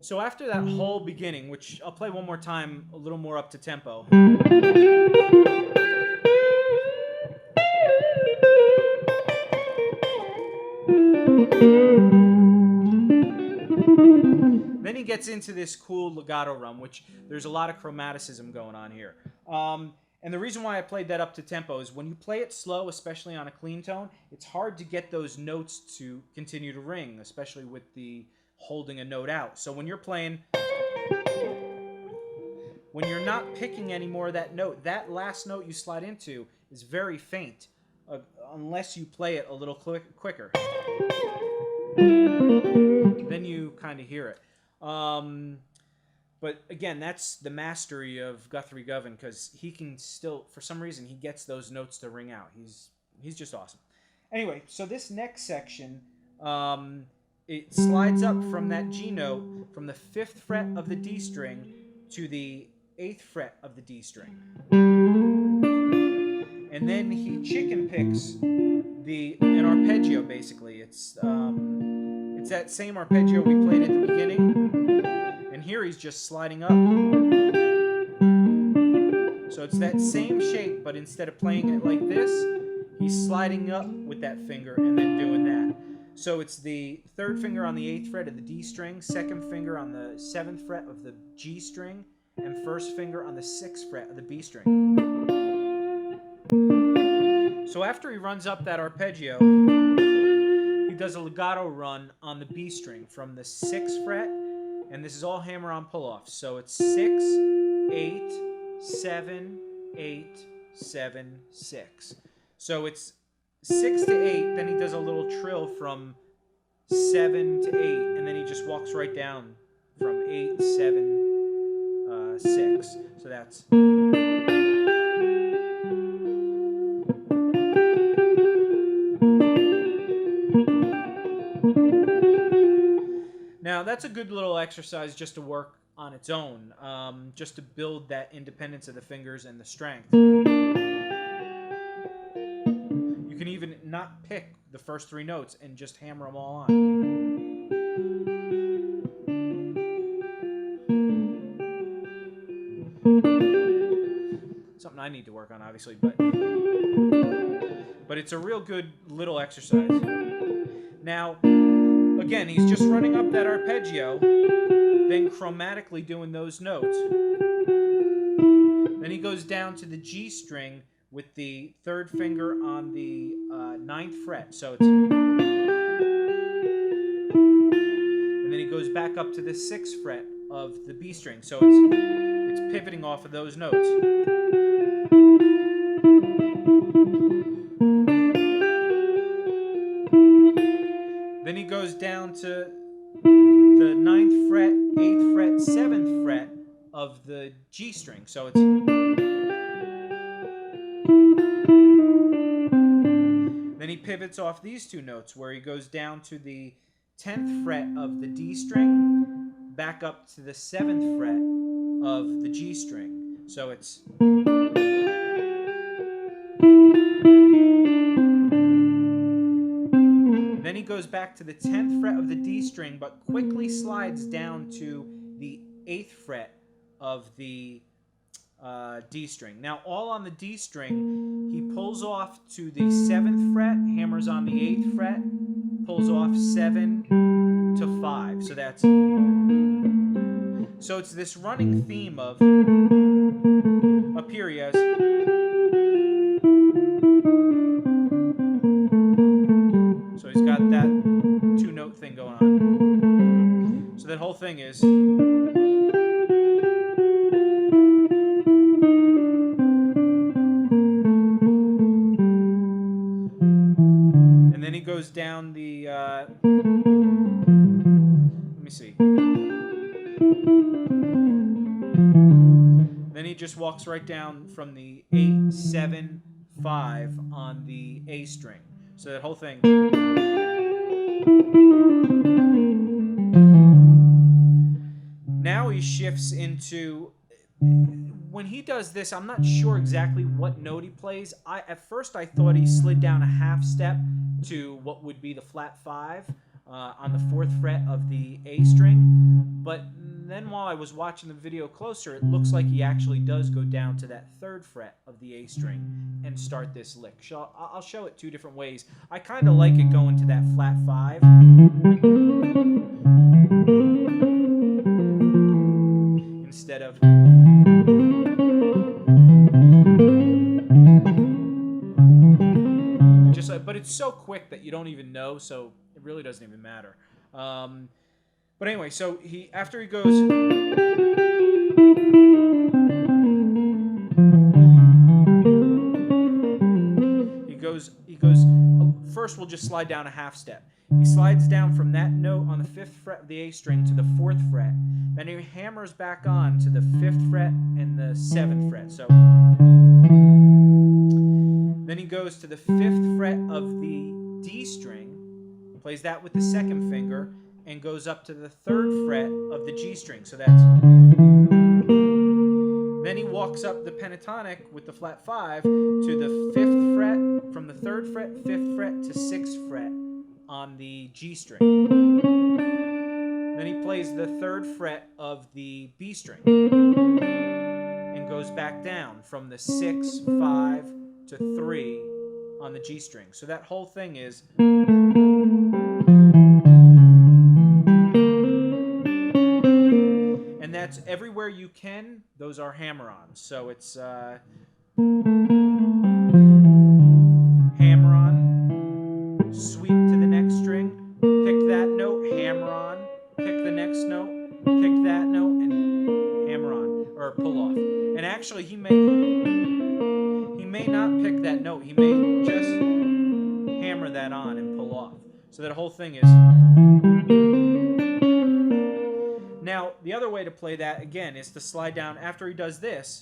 So after that whole beginning, which I'll play one more time, a little more up to tempo. Then he gets into this cool legato run, which there's a lot of chromaticism going on here. And the reason why I played that up to tempo is when you play it slow, especially on a clean tone, it's hard to get those notes to continue to ring, especially with the holding a note out. So when you're playing, when you're not picking any more of that note, that last note you slide into is very faint, unless you play it a little quicker. Then you kind of hear it. But again, that's the mastery of Guthrie Govan, because he can still, for some reason, he gets those notes to ring out. He's just awesome. Anyway, so this next section, it slides up from that G note, from the 5th fret of the D string to the 8th fret of the D string. And then he chicken picks an arpeggio, basically. It's that same arpeggio we played at the beginning. And here he's just sliding up. So it's that same shape, but instead of playing it like this, he's sliding up with that finger and then doing that. So it's the 3rd finger on the 8th fret of the D string, 2nd finger on the 7th fret of the G string, and 1st finger on the 6th fret of the B string. So after he runs up that arpeggio, he does a legato run on the B string from the 6th fret, and this is all hammer-on pull-offs. So it's 6, 8, 7, 8, 7, 6. So it's 6 to 8, then he does a little trill from 7 to 8, and then he just walks right down from 8, 7, 6. So that's... Now, that's a good little exercise just to work on its own, just to build that independence of the fingers and the strength. You can even not pick the first 3 notes and just hammer them all on. Something I need to work on, obviously, but it's a real good little exercise. Now, again, he's just running up that arpeggio, then chromatically doing those notes. Then he goes down to the G string with the 3rd finger on the 9th fret. So it's... And then he goes back up to the 6th fret of the B string. So it's pivoting off of those notes. Then he goes down to the 9th fret, 8th fret, 7th fret of the G string. So it's... Then he pivots off these 2 notes where he goes down to the 10th fret of the D string, back up to the 7th fret of the G string. So it's... Then he goes back to the 10th fret of the D string, but quickly slides down to the 8th fret of the D string. Now, all on the D string, he pulls off to the 7th fret, hammers on the 8th fret, pulls off 7 to 5. So that's... So it's this running theme of up here he has... So he's got that 2-note thing going on. So that whole thing is... And then he goes down the... let me see. Then he just walks right down from the 8, 7, 5 on the A string. So that whole thing. Now he shifts into... When he does this, I'm not sure exactly what note he plays. At first I thought he slid down a half step to what would be the flat 5 on the 4th fret of the A string. But then while I was watching the video closer, it looks like he actually does go down to that 3rd fret of the A string and start this lick. So I'll show it 2 different ways. I kind of like it going to that flat 5. Instead of... But it's so quick that you don't even know, so it really doesn't even matter. But anyway, so after he goes... He goes, first we'll just slide down a half step. He slides down from that note on the 5th fret of the A string to the 4th fret. Then he hammers back on to the 5th fret and the 7th fret. So then he goes to the 5th fret of the D string, plays that with the 2nd finger, and goes up to the 3rd fret of the G string. So that's... Then he walks up the pentatonic with the flat 5 to the 5th fret, from the 3rd fret, 5th fret to 6th fret on the G string. Then he plays the 3rd fret of the B string and goes back down from the 6, 5 to 3 on the G string. So that whole thing is... And that's everywhere you can, those are hammer-ons. So it's hammer-on, sweep to the next string, pick that note, hammer-on, pick the next note, pick that note, and hammer-on, or pull-off. And actually, he may not pick that note. He may just hammer that on and pull off. So that whole thing is... Now, the other way to play that, again, is to slide down, after he does this,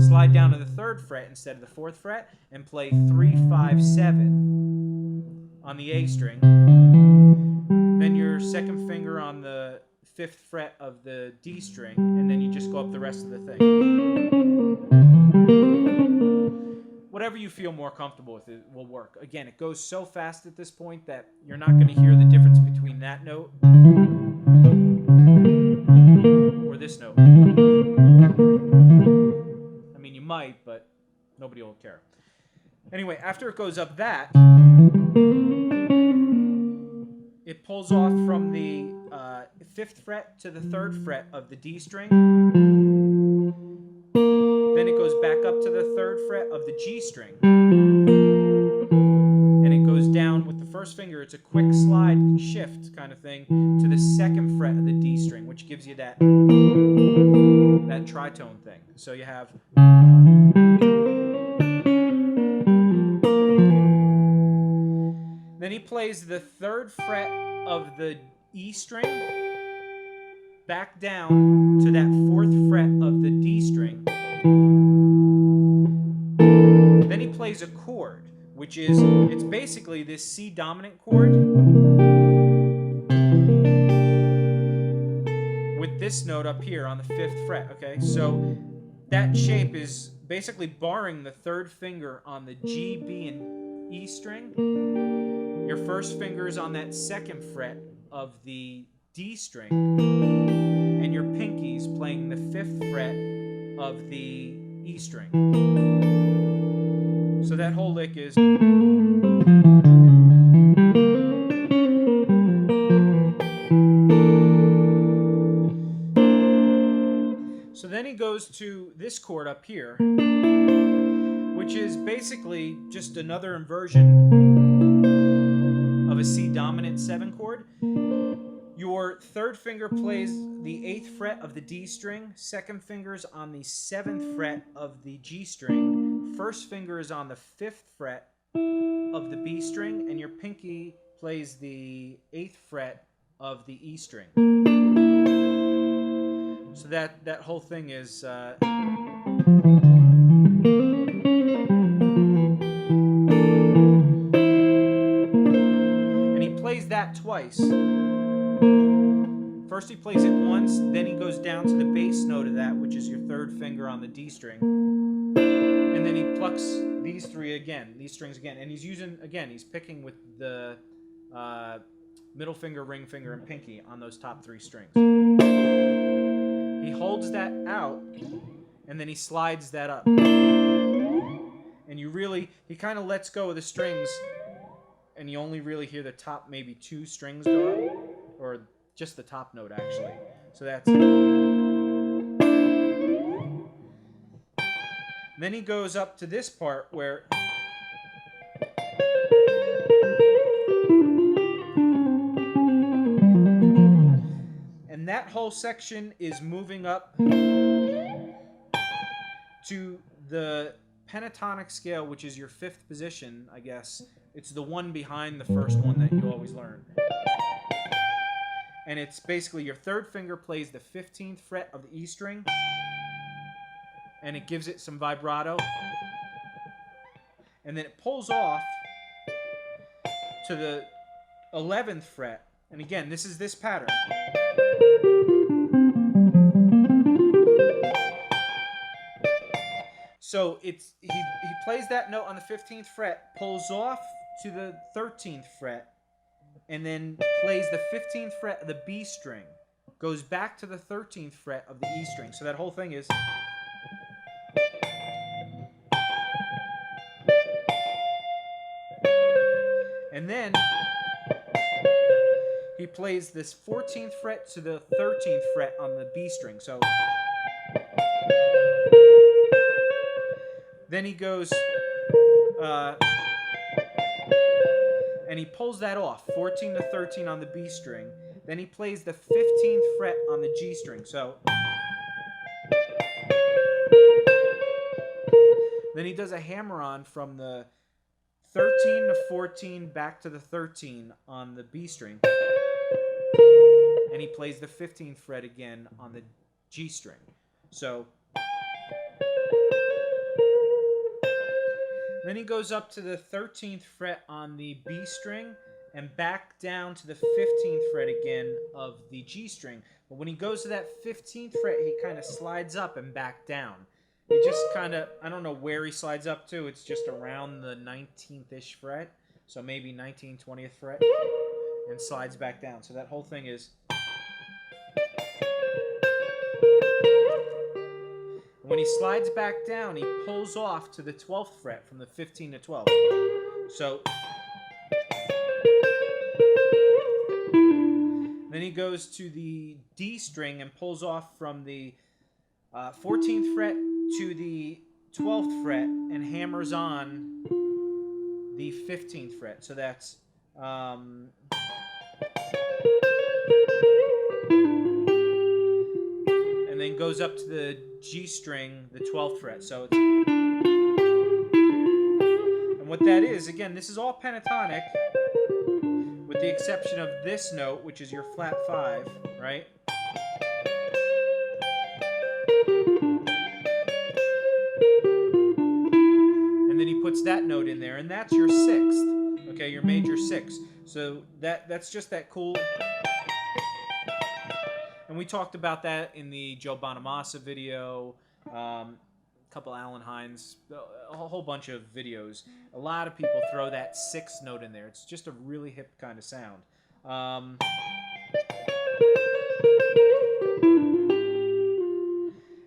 slide down to the 3rd fret instead of the 4th fret, and play 3, 5, 7 on the A string. Then your 2nd finger on the 5th fret of the D string, and then you just go up the rest of the thing. Whatever you feel more comfortable with, it will work. Again, it goes so fast at this point that you're not going to hear the difference between that note or this note. I mean, you might, but nobody will care. Anyway, after it goes up that, it pulls off from the 5th fret to the 3rd fret of the D string. Then it goes back up to the 3rd fret of the G string. And it goes down with the 1st finger. It's a quick slide shift kind of thing to the 2nd fret of the D string, which gives you that tritone thing. So you have... Then he plays the 3rd fret of the E string back down to that 4th fret of the D string. Then he plays a chord, which is, it's basically this C dominant chord with this note up here on the 5th fret, okay? So that shape is basically barring the 3rd finger on the G, B, and E string. Your 1st finger is on that 2nd fret of the D string, and your pinky's playing the 5th fret of the E string. So that whole lick is... So then he goes to this chord up here, which is basically just another inversion of a C dominant 7 chord. Your 3rd finger plays the 8th fret of the D string, 2nd finger's on the 7th fret of the G string, 1st finger is on the 5th fret of the B string, and your pinky plays the 8th fret of the E string. So that whole thing is... and he plays that twice. First he plays it once, then he goes down to the bass note of that, which is your 3rd finger on the D string. And then he plucks these strings again. And he's using, again, he's picking with the middle finger, ring finger, and pinky on those top 3 strings. He holds that out, and then he slides that up. And he kind of lets go of the strings, and you only really hear the top maybe 2 strings go up, or just the top note actually. So that's... Then he goes up to this part where... And that whole section is moving up to the pentatonic scale, which is your 5th position, I guess. It's the one behind the first one that you always learn. And it's basically your 3rd finger plays the 15th fret of the E string, and it gives it some vibrato. And then it pulls off to the 11th fret. And again, this is this pattern. So he plays that note on the 15th fret, pulls off to the 13th fret, and then plays the 15th fret of the B string, goes back to the 13th fret of the E string. So that whole thing is... And then he plays this 14th fret to the 13th fret on the B string. So then he goes and he pulls that off, 14 to 13 on the B string. Then he plays the 15th fret on the G string. So then he does a hammer-on from the 13 to 14 back to the 13 on the B string. And he plays the 15th fret again on the G string. So then he goes up to the 13th fret on the B string and back down to the 15th fret again of the G string. But when he goes to that 15th fret, he kind of slides up and back down. He just kind of, I don't know where he slides up to. It's just around the 19th-ish fret. So maybe 19th, 20th fret. And slides back down. So that whole thing is... When he slides back down, he pulls off to the 12th fret from the 15 to 12. So then he goes to the D string and pulls off from the 14th fret to the 12th fret and hammers on the 15th fret. So that's... and then goes up to the G string, the 12th fret. So it's... And what that is, again, this is all pentatonic, with the exception of this note, which is your flat 5, right? And then he puts that note in there, and that's your 6th, okay, your major 6. So that's just that cool... And we talked about that in the Joe Bonamassa video, a couple Alan Hines, a whole bunch of videos. A lot of people throw that 6th note in there. It's just a really hip kind of sound.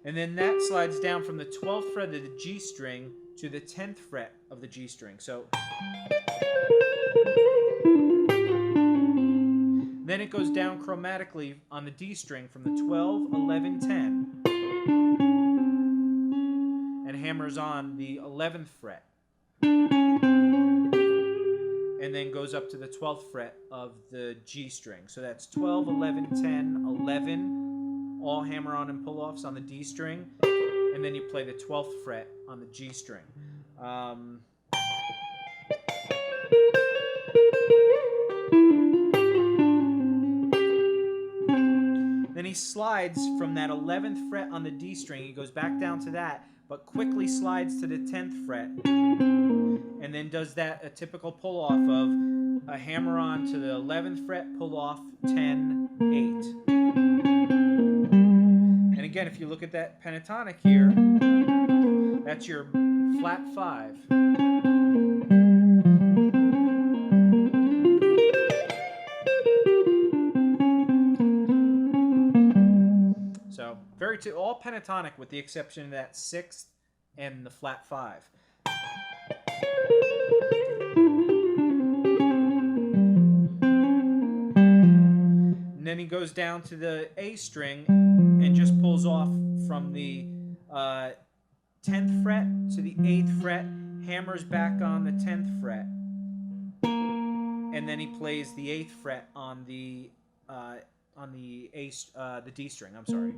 And then that slides down from the 12th fret of the G string to the 10th fret of the G string. So then it goes down chromatically on the D string from the 12, 11, 10. And hammers on the 11th fret. And then goes up to the 12th fret of the G string. So that's 12, 11, 10, 11, all hammer on and pull offs on the D string. And then you play the 12th fret on the G string. Then he slides from that 11th fret on the D string. He goes back down to that, but quickly slides to the 10th fret. And then does a typical pull off of a hammer on to the 11th fret, pull off, 10, 8. And again, if you look at that pentatonic here, that's your flat 5. all pentatonic with the exception of that sixth and the flat 5. And then he goes down to the A string and just pulls off from the 10th fret to the 8th fret, hammers back on the 10th fret, and then he plays the 8th fret on the D string. I'm sorry.